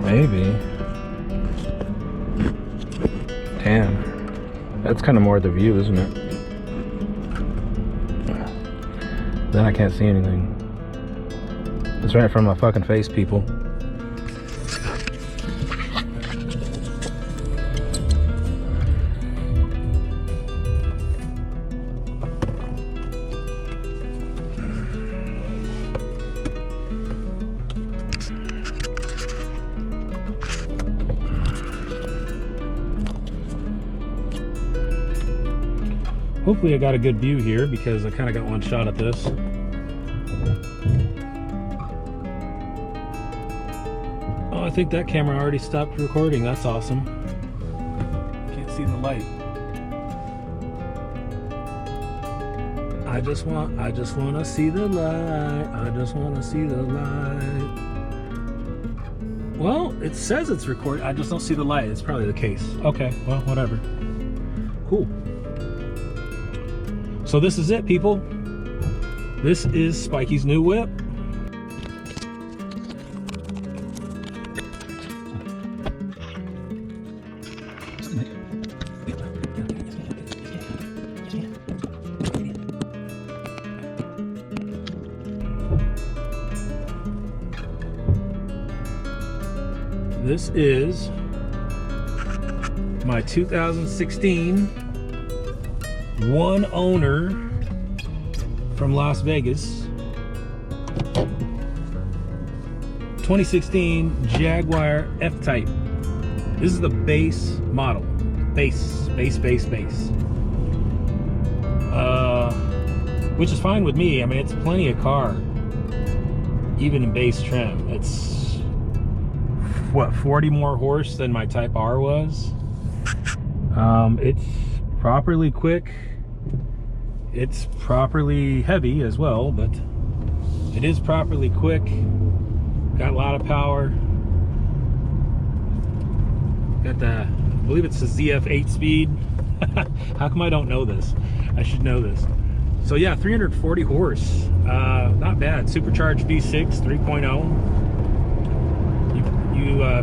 Maybe. Damn. That's kind of more the view, isn't it? Then I can't see anything. It's right in front of my fucking face, people. Hopefully I got a good view here because I kind of got one shot at this. Oh, I think that camera already stopped recording. That's awesome. Can't see the light. I just want to see the light. I just want to see the light. Well, it says it's recording. I just don't see the light. It's probably the case. Okay, well, whatever. Cool. So this is it, people. This is Spikey's new whip. This is my 2016 one owner from Las Vegas 2016 Jaguar F-Type. This is the base model. Base. Which is fine with me. I mean, it's plenty of car, even in base trim. It's what, 40 more horse than my Type R was. It's properly quick. It's properly heavy as well, but it is properly quick. Got a lot of power. Got the, I believe it's the ZF 8-speed. How come I don't know this? I should know this. So yeah, 340 horse. Not bad. Supercharged V6 3.0.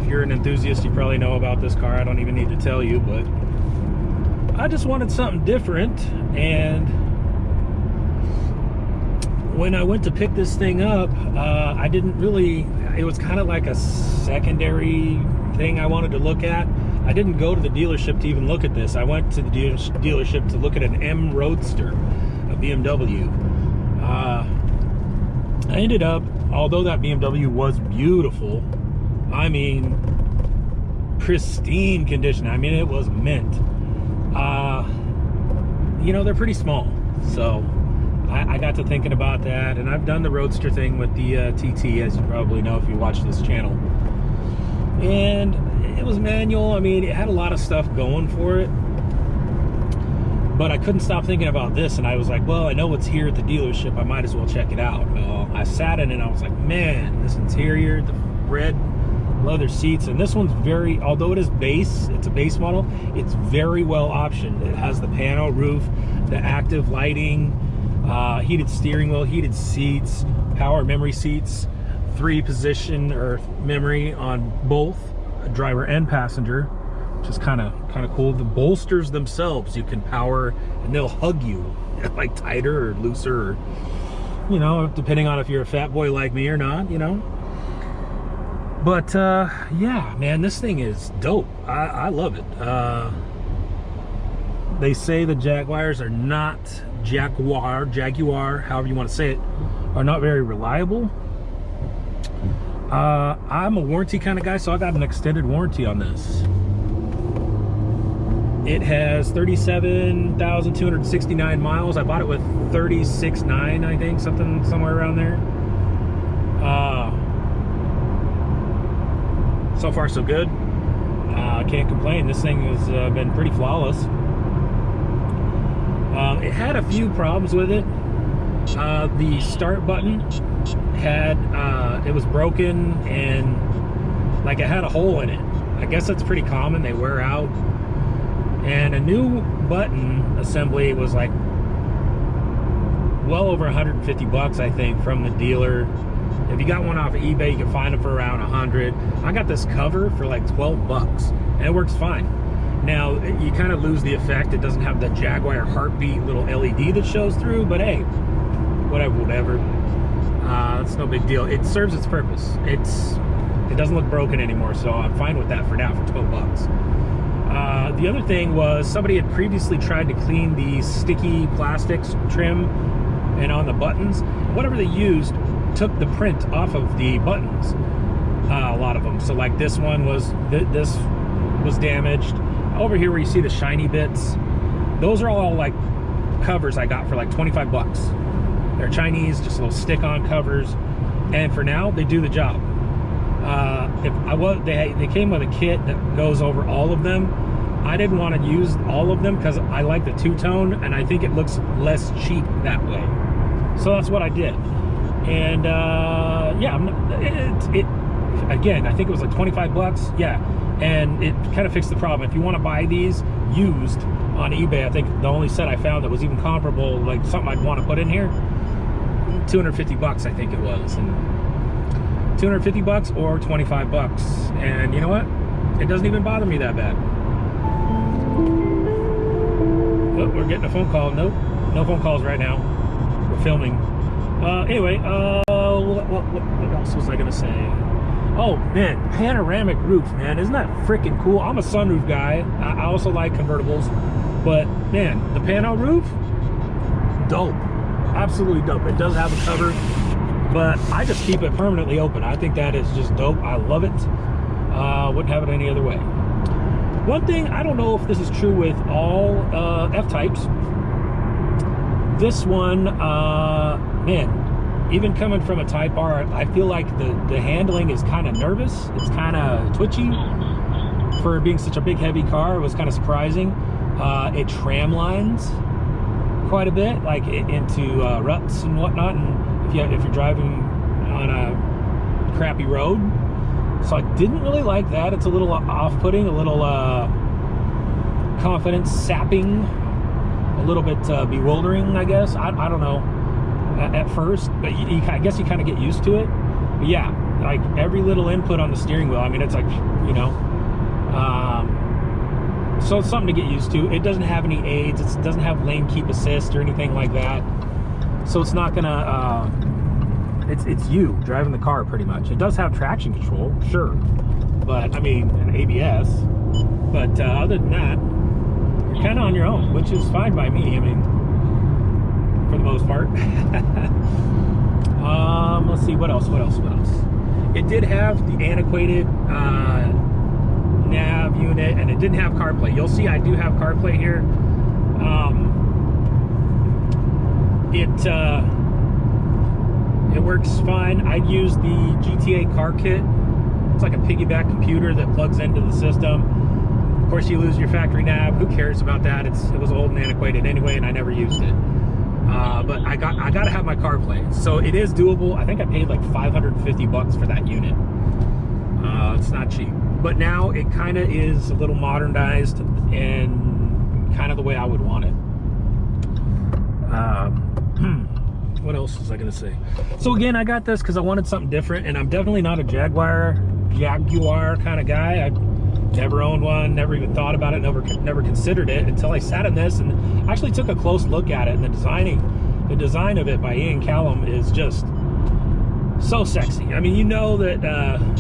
If you're an enthusiast, you probably know about this car. I don't even need to tell you, but I just wanted something different. And when I went to pick this thing up, I didn't really, it was kind of like a secondary thing I wanted to look at. I didn't go to the dealership to even look at this. I went to the dealership to look at an M Roadster, a BMW. I ended up, although that BMW was beautiful, I mean, pristine condition. I mean, it was mint. You know, they're pretty small. So I got to thinking about that, and I've done the Roadster thing with the TT, as you probably know if you watch this channel. And it was manual. I mean, it had a lot of stuff going for it, but I couldn't stop thinking about this, and I was like, well, I know it's here at the dealership, I might as well check it out. Well, I sat in it and I was like, man, this interior, the red leather seats, and this one's very, although it is base, it's a base model, it's very well optioned. It has the pano roof, the active lighting, heated steering wheel, heated seats, power memory seats, 3-position or memory on both driver and passenger, which is kind of cool. The bolsters themselves you can power, and they'll hug you, like tighter or looser, or, you know, depending on if you're a fat boy like me or not, you know. But yeah, man, this thing is dope. I love it. They say the Jaguars are not Jaguar, however you want to say it, are not very reliable. I'm a warranty kind of guy, so I got an extended warranty on this. It has 37,269 miles. I bought it with 36.9, I think, somewhere around there. So far so good. Can't complain. This thing has been pretty flawless. It had a few problems with it. The start button had it was broken, and like it had a hole in it. I guess that's pretty common, they wear out. And a new button assembly was like well over 150 bucks, I think, from the dealer. If you got one off of eBay, you can find them for around 100. I got this cover for like 12 bucks, and it works fine. Now, you kind of lose the effect. It doesn't have the Jaguar heartbeat little LED that shows through, but hey, whatever. It's no big deal. It serves its purpose. It doesn't look broken anymore, so I'm fine with that for now, for 12 bucks. The other thing was somebody had previously tried to clean the sticky plastics trim and on the buttons. Whatever they used took the print off of the buttons, a lot of them. So like this one was, this was damaged. Over here where you see the shiny bits, those are all like covers I got for like 25 bucks. They're Chinese, just little stick-on covers, and for now they do the job. They came with a kit that goes over all of them. I didn't want to use all of them because I like the two-tone, and I think it looks less cheap that way. So that's what I did. And yeah, again, I think it was like 25 bucks. Yeah, and it kind of fixed the problem. If you want to buy these used on eBay, I think the only set I found that was even comparable, like something I'd want to put in here, 250 bucks, I think it was. And 250 bucks or 25 bucks. And you know what? It doesn't even bother me that bad. Oh, we're getting a phone call. Nope, no phone calls right now. We're filming. Anyway, what else was I gonna say? Oh man, panoramic roof, man. Isn't that freaking cool? I'm a sunroof guy. I also like convertibles. But man, the pano roof, dope. Absolutely dope. It does have a cover, but I just keep it permanently open. I think that is just dope. I love it. Wouldn't have it any other way. One thing, I don't know if this is true with all F-types. This one, man, even coming from a Type R, I feel like the handling is kind of nervous. It's kind of twitchy. For being such a big, heavy car, it was kind of surprising. It tram lines quite a bit, like into ruts and whatnot, and if you're driving on a crappy road. So I didn't really like that. It's a little off-putting, a little confidence sapping, a little bit bewildering, I guess. I don't know at first, but I guess you kind of get used to it. But yeah, like every little input on the steering wheel, I mean, it's like, you know, so it's something to get used to. It doesn't have any aids. It doesn't have lane keep assist or anything like that. So it's not gonna, it's you driving the car pretty much. It does have traction control, sure, but I mean, an ABS. But other than that, you're kind of on your own, which is fine by me. I mean, for the most part. Let's see, what else? It did have the antiquated nav unit, and it didn't have CarPlay. You'll see I do have CarPlay here. It works fine. I'd use the GTA car kit. It's like a piggyback computer that plugs into the system. Of course, you lose your factory nav. Who cares about that? It was old and antiquated anyway, and I never used it. But I gotta have my CarPlay, so it is doable. I think I paid like 550 bucks for that unit. It's not cheap, but now it kind of is a little modernized and kind of the way I would want it. What else was I gonna say? So again, I got this because I wanted something different, and I'm definitely not a Jaguar kind of guy. I never owned one, never even thought about it, never considered it until I sat in this and actually took a close look at it. And the design of it by Ian Callum is just so sexy. I mean, you know that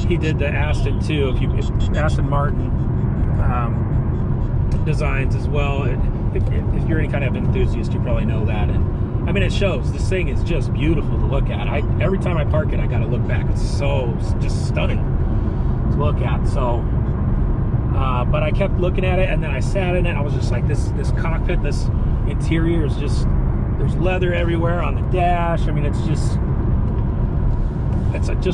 he did the Aston too. If Aston Martin designs as well. If you're any kind of enthusiast, you probably know that. And I mean, it shows. This thing is just beautiful to look at. Every time I park it, I gotta look back. It's just stunning to look at. So, but I kept looking at it, and then I sat in it. I was just like, this cockpit, this interior is just, there's leather everywhere on the dash. I mean, it's just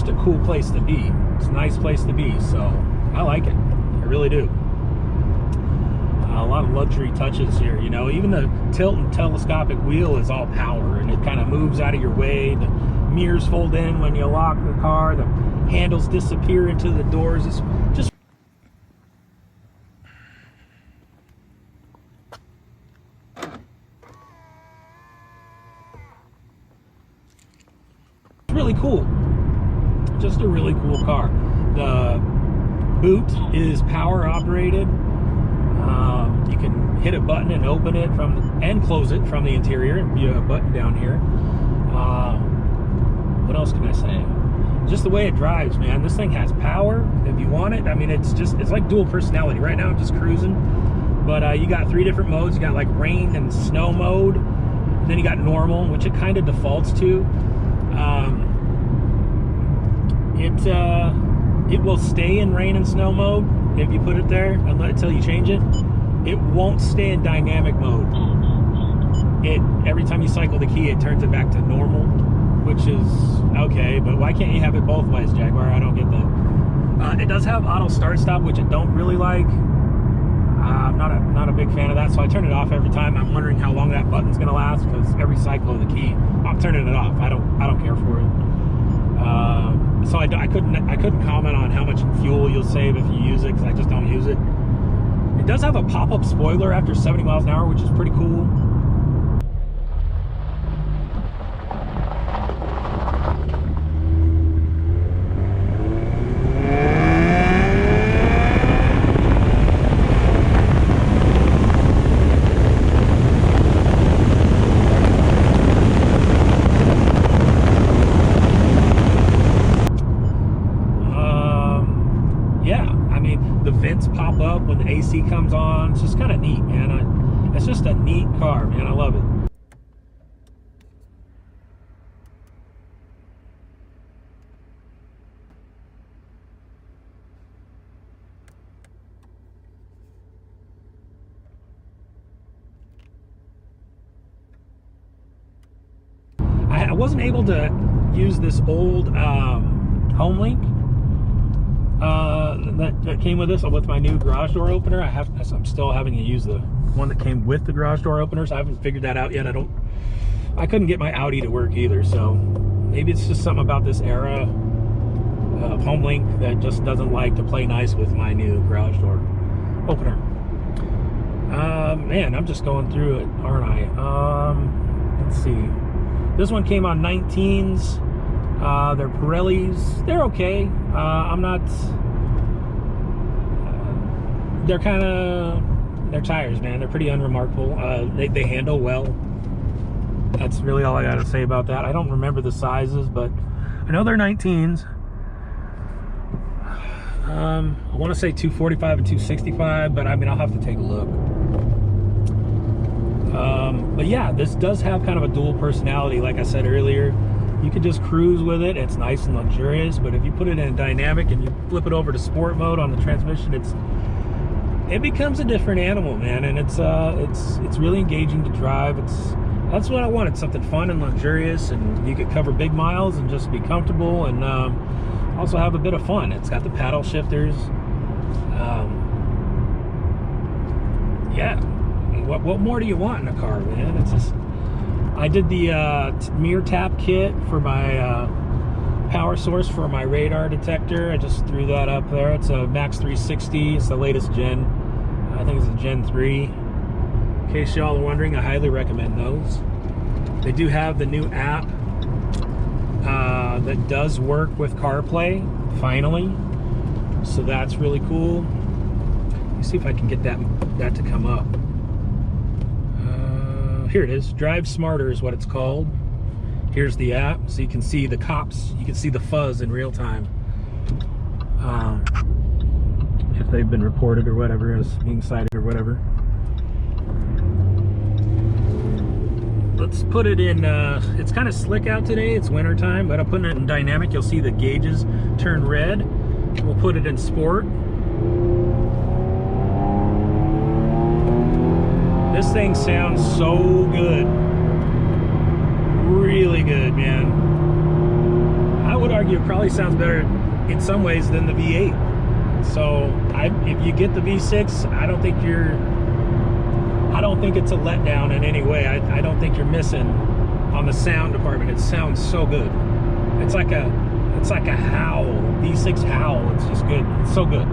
a cool place to be. It's a nice place to be. So I like it. I really do. A lot of luxury touches here, you know. Even the tilt and telescopic wheel is all power, and it kind of moves out of your way. The mirrors fold in when you lock the car. The handles disappear into the doors. It's just really cool. Just a really cool car. The boot is power operated. You can hit a button and open it and close it from the interior. You have a button down here. What else can I say? Just the way it drives, man. This thing has power if you want it. I mean, it's like dual personality. Right now I'm just cruising, but you got 3 different modes. You got like rain and snow mode, and then you got normal, which it kind of defaults to. It will stay in rain and snow mode if you put it there until you change it. It won't stay in dynamic mode. Every time you cycle the key, it turns it back to normal, which is okay, but why can't you have it both ways, Jaguar? I don't get that. It does have auto start stop, which I don't really like. I'm not a big fan of that, so I turn it off every time. I'm wondering how long that button's gonna last, because every cycle of the key, I'm turning it off. I don't care for it. So I couldn't comment on how much fuel you'll save if you use it, because I just don't use it. It does have a pop-up spoiler after 70 miles an hour, which is pretty cool. Pop up when the AC comes on. It's just kind of neat, man. It's just a neat car, man. I love it. I wasn't able to use this old HomeLink that came with this, with my new garage door opener. I'm still having to use the one that came with the garage door openers. I haven't figured that out yet. I couldn't get my Audi to work either, so maybe it's just something about this era of HomeLink that just doesn't like to play nice with my new garage door opener. Man, I'm just going through it, aren't I? Let's see. This one came on 19s. They're Pirellis. They're okay. They're tires, man. They're pretty unremarkable. They handle well. That's really all I got to say about that. I don't remember the sizes, but I know they're 19s. I want to say 245 and 265, but I mean, I'll have to take a look. But yeah, this does have kind of a dual personality, like I said earlier. You can just cruise with it. It's nice and luxurious, but if you put it in dynamic and you flip it over to sport mode on the transmission, it becomes a different animal, man. And it's really engaging to drive. That's what I wanted, something fun and luxurious, and you could cover big miles and just be comfortable, and also have a bit of fun. It's got the paddle shifters. Yeah, what more do you want in a car, man? It's just, I did the mirror tap kit for my power source for my radar detector. I just threw that up there. It's a Max 360. It's the latest gen. I think it's a Gen 3. In case y'all are wondering, I highly recommend those. They do have the new app that does work with CarPlay, finally. So that's really cool. Let me see if I can get that to come up. Here it is. Drive Smarter is what it's called. Here's the app, so you can see the cops. You can see the fuzz in real time. If they've been reported or whatever, as being cited or whatever. Let's put it in, it's kind of slick out today. It's winter time, but I'm putting it in dynamic. You'll see the gauges turn red. We'll put it in sport. This thing sounds so good. Really good, man. I would argue it probably sounds better in some ways than the V8. So if you get the V6, I don't think it's a letdown in any way. I don't think you're missing on the sound department. It sounds so good. It's like a howl, V6 howl. It's just good. It's so good.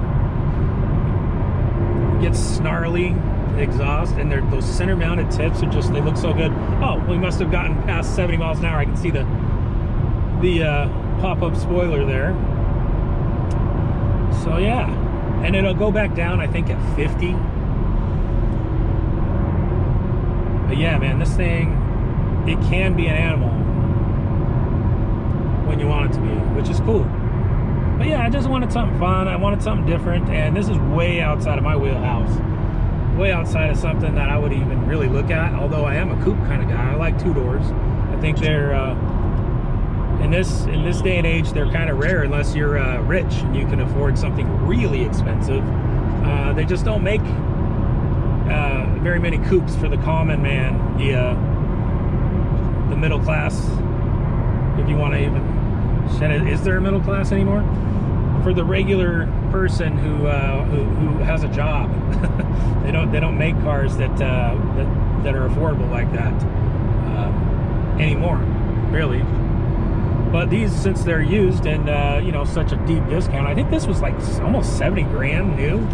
It gets snarly. Exhaust, and those center mounted tips are just, they look so good. Oh, we must have gotten past 70 miles an hour. I can see the the pop-up spoiler there. So yeah, and it'll go back down, I think, at 50. But yeah, man, this thing, it can be an animal when you want it to be, which is cool. But yeah, I just wanted something fun. I wanted something different, and this is way outside of my wheelhouse. Way outside of something that I would even really look at, although I am a coupe kind of guy. I like two doors. I think they're, in this day and age, they're kind of rare unless you're rich and you can afford something really expensive. They just don't make very many coupes for the common man, the middle class, if you want to even shed it. Is there a middle class anymore? For the regular person who has a job. they don't make cars that are affordable like that anymore, really. But these, since they're used and you know, such a deep discount, I think this was like almost 70 grand new.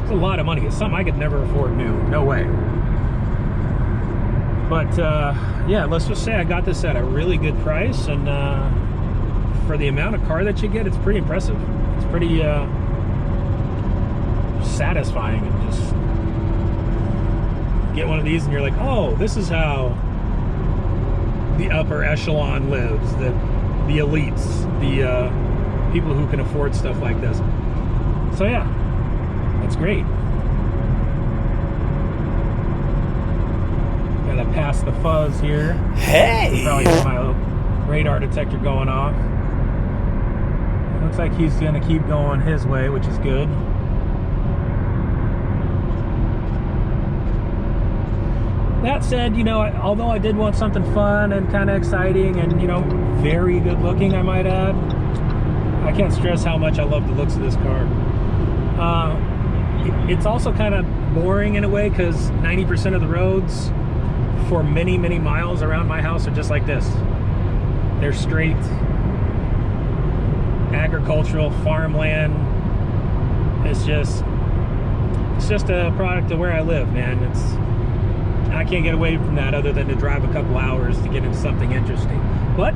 It's a lot of money. It's something I could never afford new. No way. But yeah, let's just say I got this at a really good price, and for the amount of car that you get, it's pretty impressive. It's pretty satisfying, and just get one of these and you're like, oh, this is how the upper echelon lives, the elites, the people who can afford stuff like this. So yeah, that's great. Gotta pass the fuzz here. Hey! Probably get my radar detector going off. Looks like he's gonna keep going his way, which is good. That said, you know, although I did want something fun and kind of exciting and, you know, very good looking, I might add, I can't stress how much I love the looks of this car. It's also kind of boring in a way, because 90% of the roads for many, many miles around my house are just like this. They're straight agricultural farmland. It's just a product of where I live, man. I can't get away from that other than to drive a couple hours to get into something interesting. But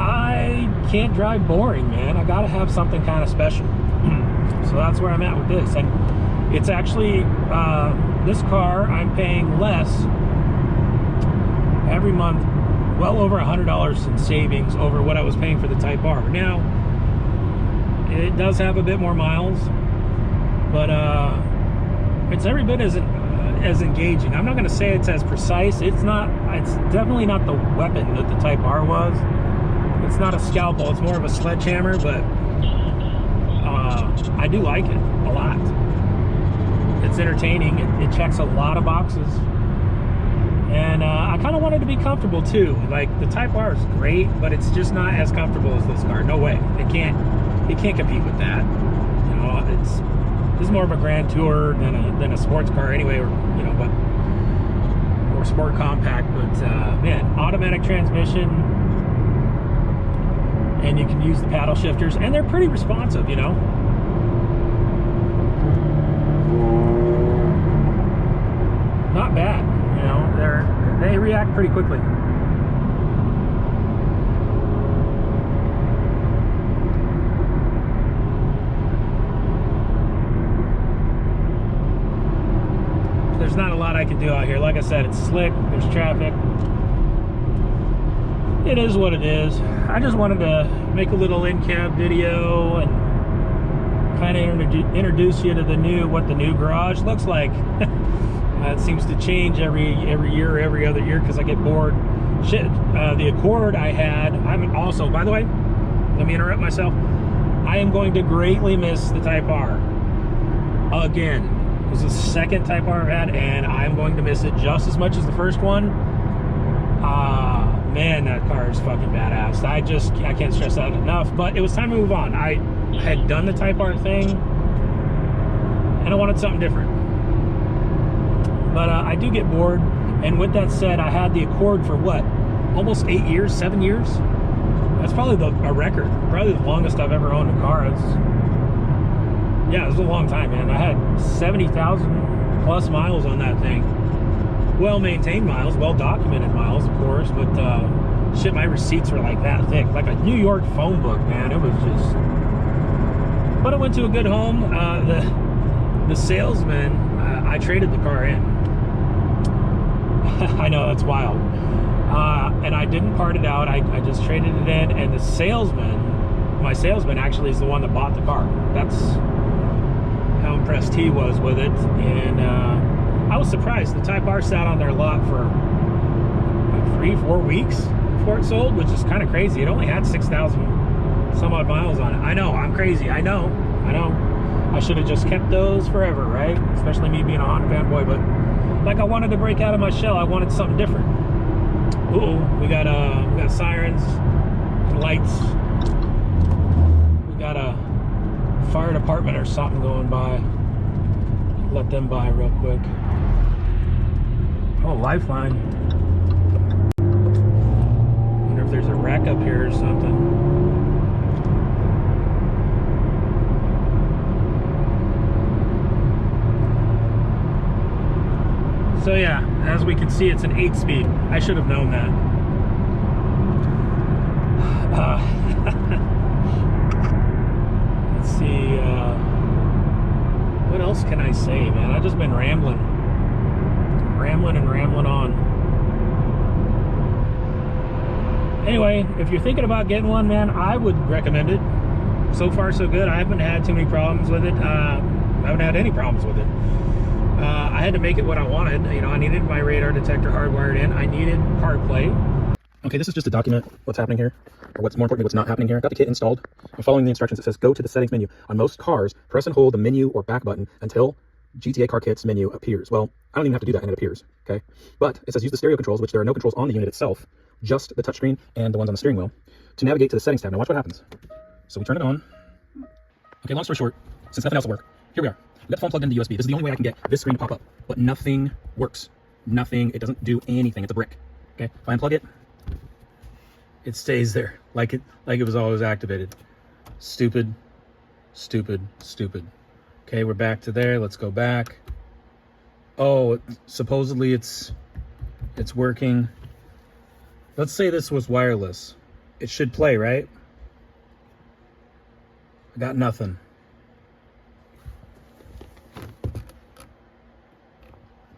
I can't drive boring, man. I gotta have something kind of special. So that's where I'm at with this. And it's actually, this car, I'm paying less every month, well over $100 in savings over what I was paying for the Type R. Now, it does have a bit more miles, but it's every bit as engaging. I'm not going to say it's as precise. It's definitely not the weapon that the Type R was. It's not a scalpel, it's more of a sledgehammer, but I do like it a lot. It's entertaining. It checks a lot of boxes. And I kind of wanted to be comfortable too. Like, the Type R is great, but it's just not as comfortable as this car. No way. It can't compete with that. You know, this is more of a grand tour than a sports car anyway, or, you know, but more sport compact. But man, automatic transmission, and you can use the paddle shifters, and they're pretty responsive, you know. Not bad, you know. They react pretty quickly. There's not a lot I can do out here. Like I said, it's slick, there's traffic. It is what it is. I just wanted to make a little in-cab video and kind of introduce you to what the new garage looks like. It seems to change every year or every other year because I get bored. Shit, the Accord I had, I'm also, by the way, let me interrupt myself. I am going to greatly miss the Type R. Again, it was the second Type R I've had, and I'm going to miss it just as much as the first one. Man, that car is fucking badass. I can't stress that enough, but it was time to move on. I had done the Type R thing, and I wanted something different. But I do get bored, and with that said, I had the Accord for what? Almost 8 years, 7 years? That's probably a record. Probably the longest I've ever owned a car. Yeah, it was a long time, man. I had 70,000 plus miles on that thing. Well-maintained miles, well-documented miles, of course, but Shit, my receipts were like that thick, like a New York phone book, man. It was just, but I went to a good home. The salesman, I traded the car in. I know, that's wild. And I didn't part it out. I just traded it in, and the salesman, my salesman actually is the one that bought the car. That's how impressed he was with it. And I was surprised. The Type R sat on their lot for like 3-4 weeks before it sold, which is kind of crazy. It only had 6,000 some odd miles on it. I know, I'm crazy. I know. I should have just kept those forever, right? Especially me being a Honda fanboy, but like I wanted to break out of my shell. I wanted something different. We got sirens, lights. We got a fire department or something going by. Let them by real quick. Oh, lifeline. Wonder if there's a wreck up here or something. So yeah, as we can see, it's an 8-speed. I should have known that. Let's see, what else can I say, man? I've just been rambling on. Anyway, if you're thinking about getting one, man, I would recommend it. So far, so good. I haven't had too many problems with it. I haven't had any problems with it. I had to make it what I wanted. You know, I needed my radar detector hardwired in. I needed CarPlay. Okay, this is just to document what's happening here, or what's more importantly, what's not happening here. Got the kit installed. I'm following the instructions. It says go to the settings menu. On most cars, press and hold the menu or back button until GTA Car Kit's menu appears. Well, I don't even have to do that and it appears, okay? But it says use the stereo controls, which there are no controls on the unit itself, just the touchscreen and the ones on the steering wheel, to navigate to the settings tab. Now watch what happens. So we turn it on. Okay, long story short, since nothing else will work, here we are. We got the phone plugged into USB. This is the only way I can get this screen to pop up. But nothing works. Nothing. It doesn't do anything. It's a brick. Okay? If I unplug it, it stays there. Like it was always activated. Stupid. Okay, we're back to there. Let's go back. Oh, supposedly it's working. Let's say this was wireless. It should play, right? I got nothing.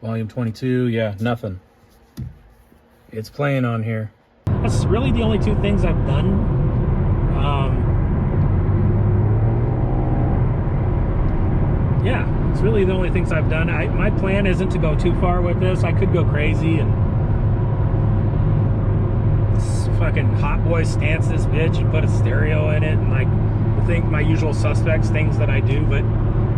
Volume 22, yeah, nothing. It's playing on here. That's really the only two things I've done. Yeah, it's really the only things I've done. My plan isn't to go too far with this. I could go crazy and fucking hot boy stance this bitch and put a stereo in it and like my usual suspects, things that I do, but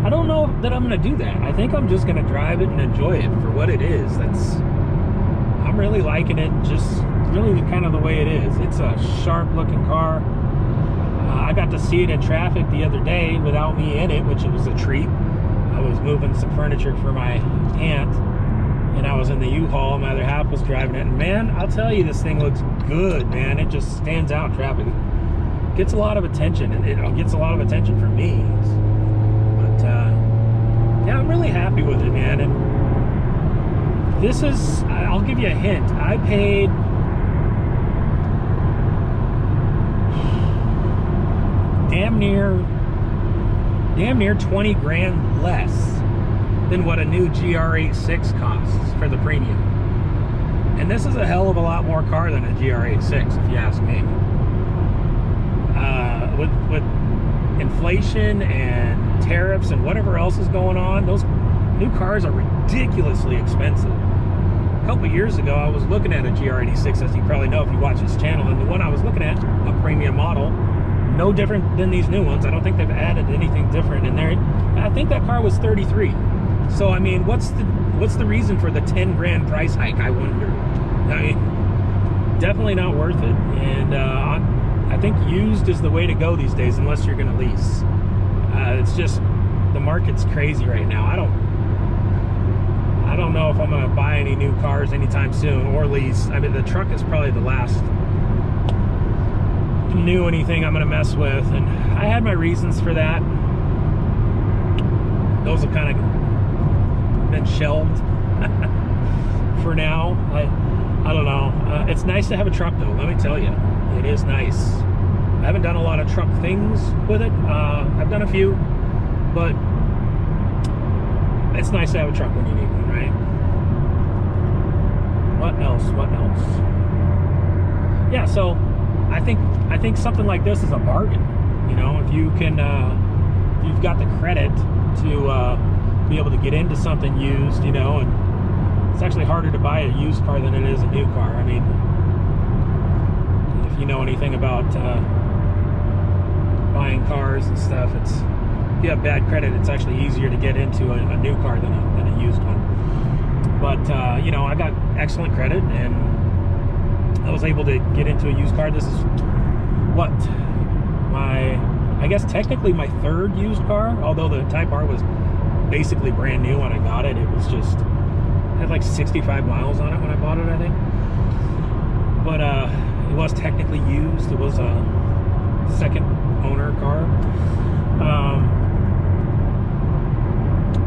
I don't know that I'm gonna do that. I think I'm just gonna drive it and enjoy it for what it is. I'm really liking it, just really kind of the way it is. It's a sharp looking car. I got to see it in traffic the other day without me in it, which it was a treat. I was moving some furniture for my aunt and I was in the U-Haul. My other half was driving it, and man, I'll tell you, this thing looks good, man. It just stands out in traffic. It gets a lot of attention, and it gets a lot of attention from me. Yeah, I'm really happy with it, man. And this is, I'll give you a hint. I paid damn near 20 grand less than what a new GR86 costs for the premium. And this is a hell of a lot more car than a GR86, if you ask me. With inflation and tariffs and whatever else is going on, those new cars are ridiculously expensive. A couple of years ago, I was looking at a GR86, as you probably know if you watch this channel, and the one I was looking at, a premium model, no different than these new ones. I don't think they've added anything different in there. I think that car was 33. So I mean, what's the reason for the 10 grand price hike, I wonder? I mean, definitely not worth it. And I think used is the way to go these days, unless you're gonna lease. It's just, the market's crazy right now. I don't know if I'm gonna buy any new cars anytime soon, or lease. I mean, the truck is probably the last new anything I'm gonna mess with, and I had my reasons for that. Those have kind of been shelved for now. I don't know. It's nice to have a truck, though. Let me tell you, it is nice. I haven't done a lot of truck things with it. I've done a few, but it's nice to have a truck when you need one, right? What else? What else? Yeah, so I think something like this is a bargain. You know, if you can, if you've got the credit to be able to get into something used, you know, and it's actually harder to buy a used car than it is a new car. I mean, if you know anything about buying cars and stuff, it's, if you have bad credit, it's actually easier to get into a new car than a used one. But you know, I got excellent credit, and I was able to get into a used car. This is what, I guess technically my third used car, although the Type R was basically brand new when I got it. It was just, had like 65 miles on it when I bought it, I think. But it was technically used. It was a second owner car.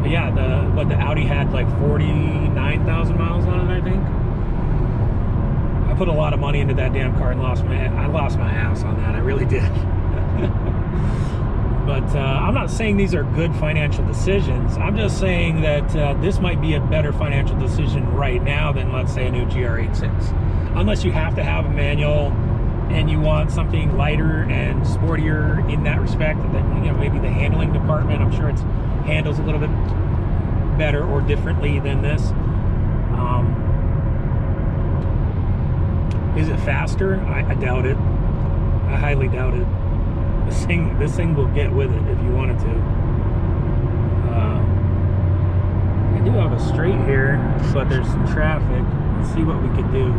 But yeah, the Audi had like 49,000 miles on it, I think. I put a lot of money into that damn car and I lost my ass on that. I really did. But I'm not saying these are good financial decisions. I'm just saying that this might be a better financial decision right now than, let's say, a new GR86. Unless you have to have a manual and you want something lighter and sportier in that respect, that, you know, maybe the handling department, I'm sure it's handles a little bit better or differently than this. Is it faster? I doubt it. I highly doubt it. This thing will get with it if you want it to. I do have a straight here, but there's some traffic. Let's see what we could do.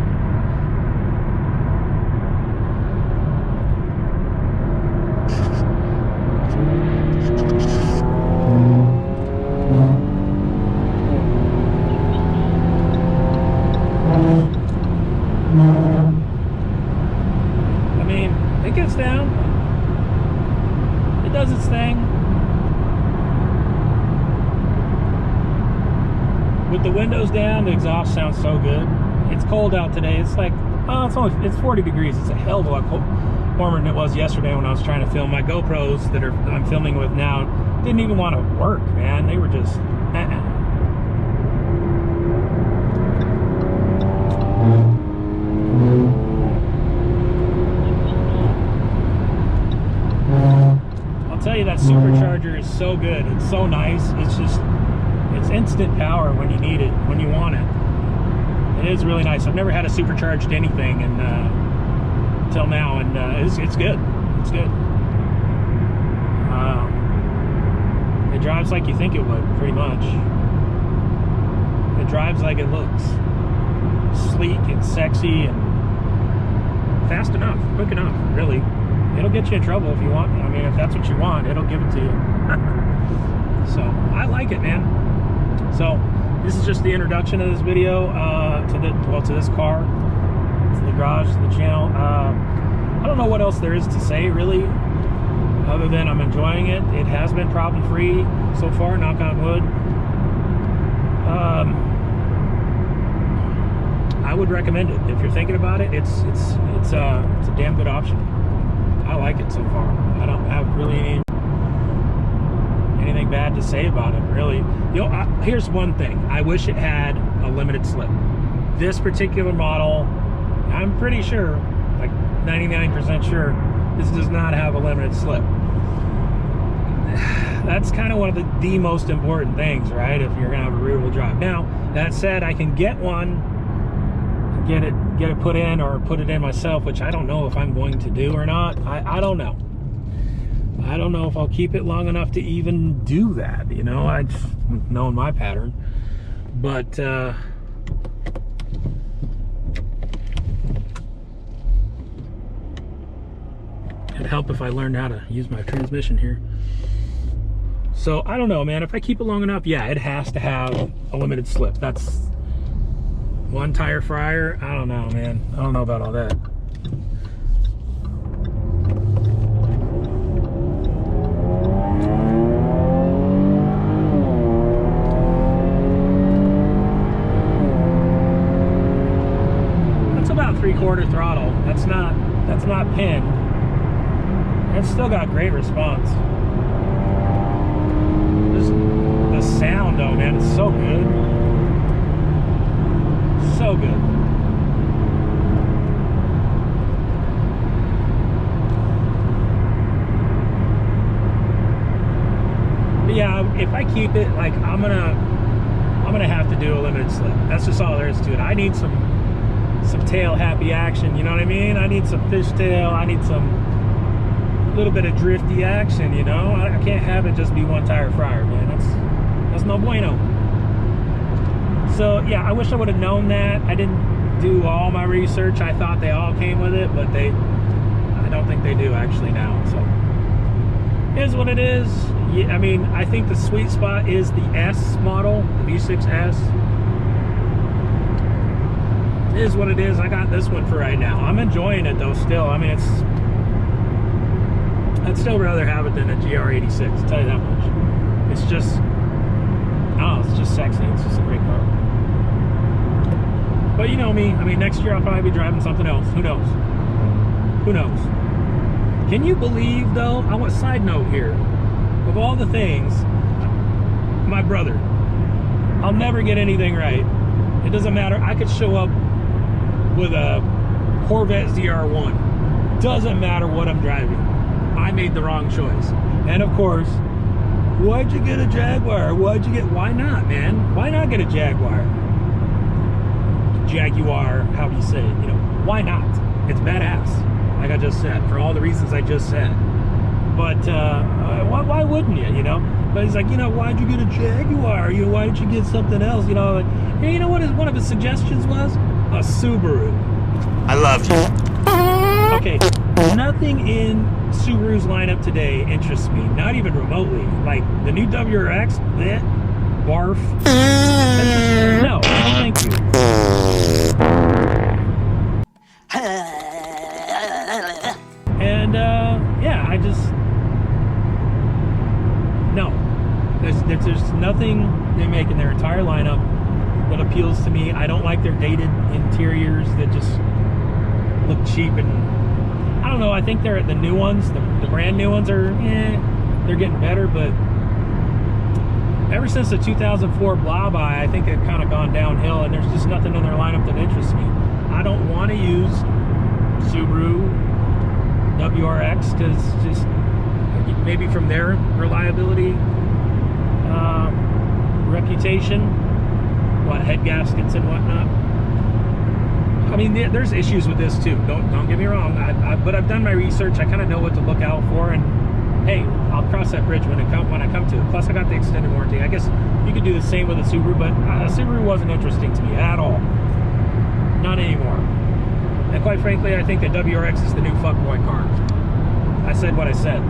I mean, it gets down. It does its thing. With the windows down, the exhaust sounds so good. It's cold out today. It's like, oh, it's 40 degrees. It's a hell of a lot warmer than it was yesterday when I was trying to film. My GoPros that I'm filming with now didn't even want to work, man. They were just, I'll tell you, that supercharger is so good. It's so nice. It's just, it's instant power when you need it, when you want it. It is really nice. I've never had a supercharged anything until now, and it's good. It's good. It drives like you think it would, pretty much. It drives like it looks. Sleek and sexy and fast enough, quick enough, really. It'll get you in trouble if you want. I mean, if that's what you want, it'll give it to you. So I like it, man. So this is just the introduction of this video to this car, to the garage, to the channel. I don't know what else there is to say, really, other than I'm enjoying it. It has been problem-free so far, knock on wood. I would recommend it if you're thinking about it. It's a damn good option. I like it so far. I don't have really anything bad to say about it, really. You know, here's one thing. I wish it had a limited slip. This particular model, I'm pretty sure, like 99% sure, this does not have a limited slip. That's kind of one of the most important things, right? If you're gonna have a rear-wheel drive. Now, that said, I can get one, get it put in, or put it in myself, which I don't know if I'm going to do or not. I don't know. I don't know if I'll keep it long enough to even do that, you know. I've known my pattern. But it'd help if I learned how to use my transmission here. So I don't know, man. If I keep it long enough, yeah, it has to have a limited slip. That's one tire fryer. I don't know, man. I don't know about all that. 3/4 throttle. That's not pinned. It's still got great response. Just the sound though, man, it's so good. So good. But yeah, if I keep it, like I'm gonna have to do a limited slip. That's just all there is to it. I need some tail happy action, you know what I mean? I need some fishtail, I need some little bit of drifty action, you know? I can't have it just be one tire fryer, man. That's no bueno. So yeah, I wish I would have known that. I didn't do all my research. I thought they all came with it, but I don't think they do actually now. So it is what it is. Yeah, I mean, I think the sweet spot is the S model, the V6S. It is what it is. I got this one for right now. I'm enjoying it though still. I mean, I'd still rather have it than a GR86, I'll tell you that much. It's just, oh, it's just sexy. It's just a great car. But you know me, I mean, next year I'll probably be driving something else. Who knows? Who knows? Can you believe though, I want a side note here, of all the things, my brother, I'll never get anything right. It doesn't matter. I could show up with a Corvette ZR1. Doesn't matter what I'm driving. I made the wrong choice. And of course, why'd you get a Jaguar? Why not, man? Why not get a Jaguar? Jaguar, how do you say it? You know, why not? It's badass, like I just said, for all the reasons I just said. But why wouldn't you, you know? But he's like, you know, why'd you get a Jaguar? You know, why didn't you get something else? You know, like, hey, you know what one of his suggestions was? A Subaru. I love you. Okay, nothing in Subaru's lineup today interests me, not even remotely. Like the new WRX, bleh, barf. No, thank you. And yeah, I just no. There's nothing they make in their entire lineup that appeals to me. I don't like their dated interiors that just look cheap, and I don't know, I think they're the new ones, the brand new ones are, they're getting better, but ever since the 2004 Blah-By, I think they've kind of gone downhill, and there's just nothing in their lineup that interests me. I don't want to use Subaru WRX because just maybe from their reliability reputation, what head gaskets and whatnot. I mean, there's issues with this too. Don't get me wrong. But I've done my research. I kind of know what to look out for, and hey, I'll cross that bridge when I come to it. Plus, I got the extended warranty. I guess you could do the same with a Subaru, but a Subaru wasn't interesting to me at all. Not anymore. And quite frankly, I think the WRX is the new fuckboy car. I said what I said.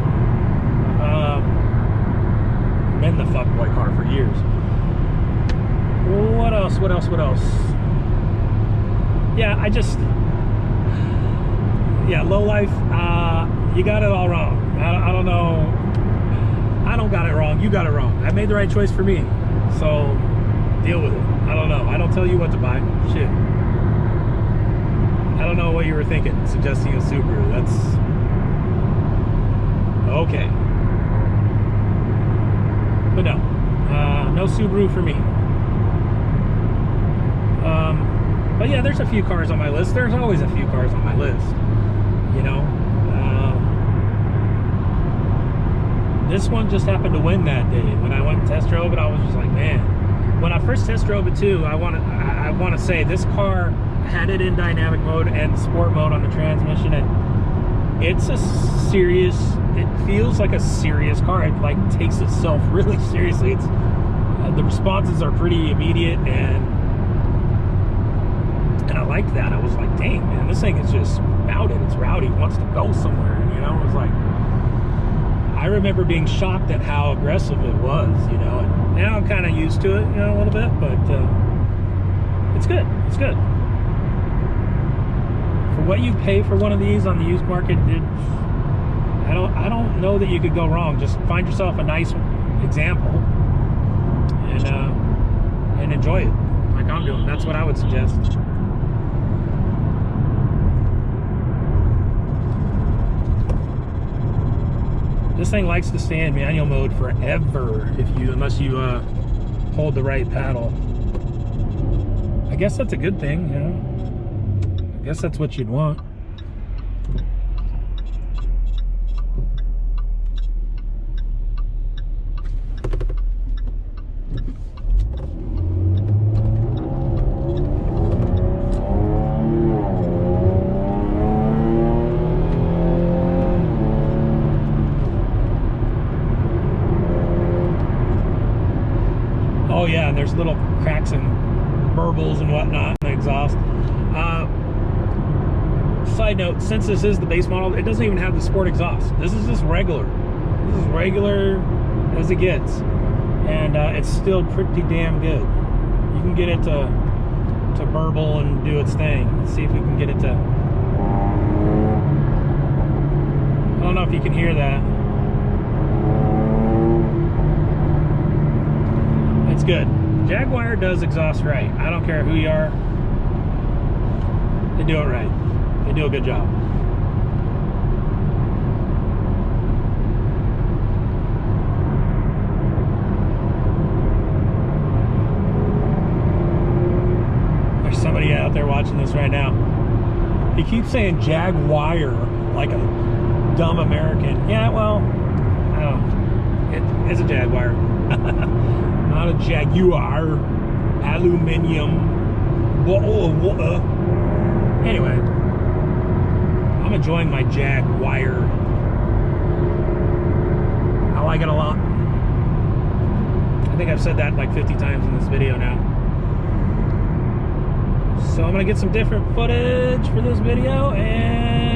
Been the fuckboy car for years. What else? Yeah, low life, you got it all wrong. I don't know. I don't got it wrong. You got it wrong. I made the right choice for me. So, deal with it. I don't know. I don't tell you what to buy. Shit. I don't know what you were thinking, suggesting a Subaru. That's... okay. But no. No Subaru for me. But yeah, there's a few cars on my list. There's always a few cars on my list, you know. This one just happened to win that day. When I went and test drove it, I was just like, man. When I first test drove it too, I want to say this car had it in dynamic mode and sport mode on the transmission, and it's a serious, it feels like a serious car. It like takes itself really seriously. It's the responses are pretty immediate, and I liked that. I was like, dang, man, this thing is just bouted. It's rowdy. It wants to go somewhere, you know. It was like, I remember being shocked at how aggressive it was, you know. And now I'm kind of used to it, you know, a little bit, but it's good. It's good. For what you pay for one of these on the used market, I don't know that you could go wrong. Just find yourself a nice example and enjoy it like I'm doing. That's what I would suggest. This thing likes to stay in manual mode forever unless you hold the right paddle. I guess that's a good thing, you know. I guess that's what you'd want. Oh yeah, and there's little cracks and burbles and whatnot in the exhaust. Side note, since this is the base model, it doesn't even have the sport exhaust. This is just regular. This is regular as it gets. And it's still pretty damn good. You can get it to burble and do its thing. Let's see if we can get it to... I don't know if you can hear that. It's good. Jaguar does exhaust right. I don't care who you are. They do it right. They do a good job. There's somebody out there watching this right now. He keeps saying Jaguar like a dumb American. Yeah, well, I don't know. It's a Jaguar. Not a Jaguar. Aluminium. Anyway, I'm enjoying my Jaguar. I like it a lot. I think I've said that like 50 times in this video now. So I'm gonna get some different footage for this video, and